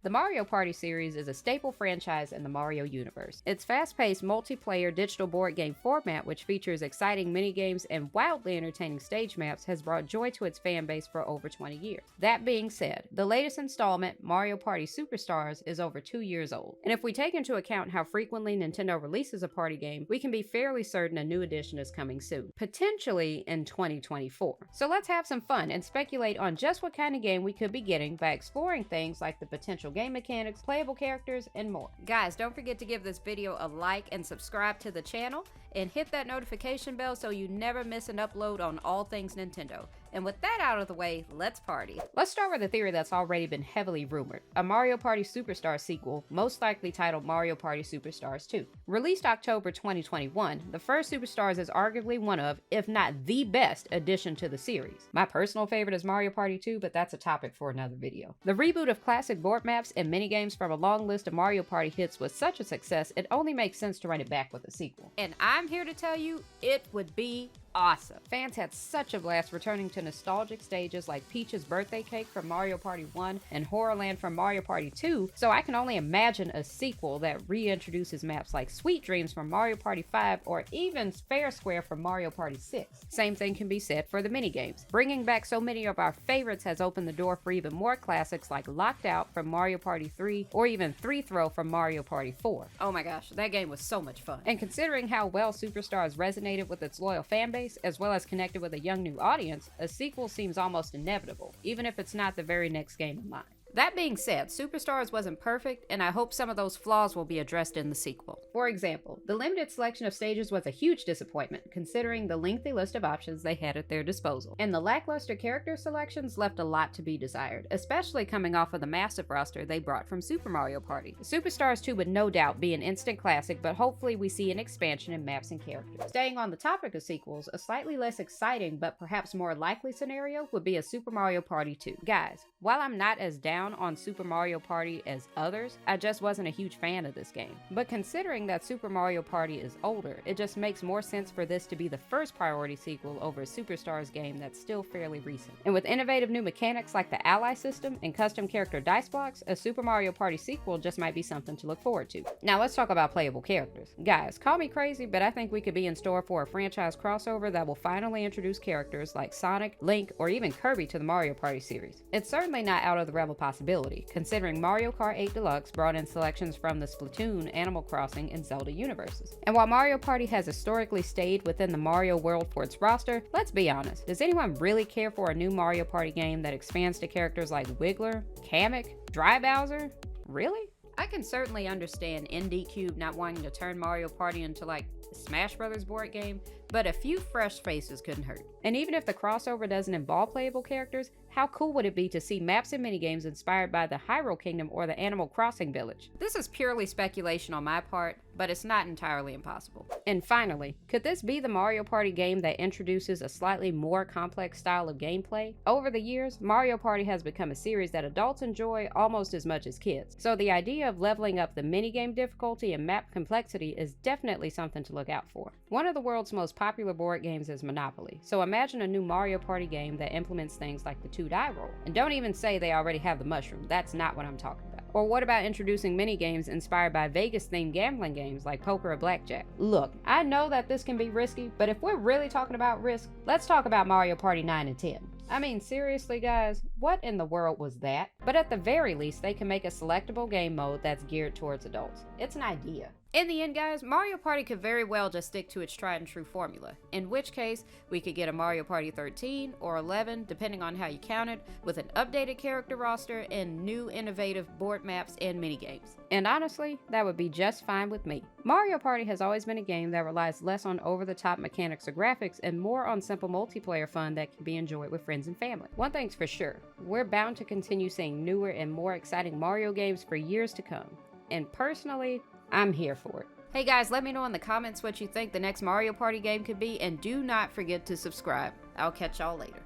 The Mario Party series is a staple franchise in the Mario universe. Its fast-paced multiplayer digital board game format, which features exciting minigames and wildly entertaining stage maps, has brought joy to its fan base for over 20 years. That being said, the latest installment, Mario Party Superstars, is over 2 years old. And if we take into account how frequently Nintendo releases a party game, we can be fairly certain a new edition is coming soon, potentially in 2024. So let's have some fun and speculate on just what kind of game we could be getting by exploring things like the potential game mechanics, playable characters, and more. Guys, don't forget to give this video a like and subscribe to the channel, and hit that notification bell so you never miss an upload on all things Nintendo. And with that out of the way, let's party. Let's start with a theory that's already been heavily rumored. A Mario Party Superstars sequel, most likely titled Mario Party Superstars 2. Released October 2021, the first Superstars is arguably one of, if not the best, addition to the series. My personal favorite is Mario Party 2, but that's a topic for another video. The reboot of classic board maps and minigames from a long list of Mario Party hits was such a success, it only makes sense to run it back with a sequel. And I'm here to tell you, it would be awesome. Fans had such a blast returning to nostalgic stages like Peach's birthday cake from Mario Party 1 and Horrorland from Mario Party 2, so I can only imagine a sequel that reintroduces maps like Sweet Dreams from Mario Party 5 or even Fair Square from Mario Party 6. Same thing can be said for the minigames. Bringing back so many of our favorites has opened the door for even more classics like Locked Out from Mario Party 3 or even Three Throw from Mario Party 4. Oh my gosh, that game was so much fun. And considering how well Superstars resonated with its loyal fanbase, as well as connected with a young new audience, a sequel seems almost inevitable, even if it's not the very next game in line. That being said, Superstars wasn't perfect, and I hope some of those flaws will be addressed in the sequel. For example, the limited selection of stages was a huge disappointment, considering the lengthy list of options they had at their disposal. And the lackluster character selections left a lot to be desired, especially coming off of the massive roster they brought from Super Mario Party. Superstars 2 would no doubt be an instant classic, but hopefully we see an expansion in maps and characters. Staying on the topic of sequels, a slightly less exciting but perhaps more likely scenario would be a Super Mario Party 2. Guys, while I'm not as down on Super Mario Party as others, I just wasn't a huge fan of this game. But considering that Super Mario Party is older, it just makes more sense for this to be the first priority sequel over a Superstars game that's still fairly recent. And with innovative new mechanics like the ally system and custom character dice blocks, a Super Mario Party sequel just might be something to look forward to. Now let's talk about playable characters. Guys, call me crazy, but I think we could be in store for a franchise crossover that will finally introduce characters like Sonic, Link, or even Kirby to the Mario Party series. It's certainly not out of the realm of possibility, considering Mario Kart 8 Deluxe brought in selections from the Splatoon, Animal Crossing, and Zelda universes. And while Mario Party has historically stayed within the Mario world for its roster, let's be honest, does anyone really care for a new Mario Party game that expands to characters like Wiggler, Kamek, Dry Bowser? Really? I can certainly understand ND Cube not wanting to turn Mario Party into like a Smash Brothers board game, but a few fresh faces couldn't hurt. And even if the crossover doesn't involve playable characters, how cool would it be to see maps and minigames inspired by the Hyrule Kingdom or the Animal Crossing Village? This is purely speculation on my part, but it's not entirely impossible. And finally, could this be the Mario Party game that introduces a slightly more complex style of gameplay? Over the years, Mario Party has become a series that adults enjoy almost as much as kids, so the idea of leveling up the minigame difficulty and map complexity is definitely something to look out for. One of the world's most popular board games is Monopoly, so imagine a new Mario Party game that implements things like the 2-die roll. And don't even say they already have the mushroom, that's not what I'm talking about. Or what about introducing minigames inspired by Vegas-themed gambling games like poker or blackjack? Look, I know that this can be risky, but if we're really talking about risk, let's talk about Mario Party 9 and 10. I mean, seriously guys, what in the world was that? But at the very least, they can make a selectable game mode that's geared towards adults. It's an idea. In the end, guys, Mario Party could very well just stick to its tried and true formula, in which case we could get a Mario Party 13 or 11, depending on how you count it, with an updated character roster and new innovative board maps and minigames. And honestly, that would be just fine with me. Mario Party has always been a game that relies less on over-the-top mechanics or graphics and more on simple multiplayer fun that can be enjoyed with friends and family. One thing's for sure, we're bound to continue seeing newer and more exciting Mario games for years to come. And personally, I'm here for it. Hey guys, let me know in the comments what you think the next Mario Party game could be, and do not forget to subscribe. I'll catch y'all later.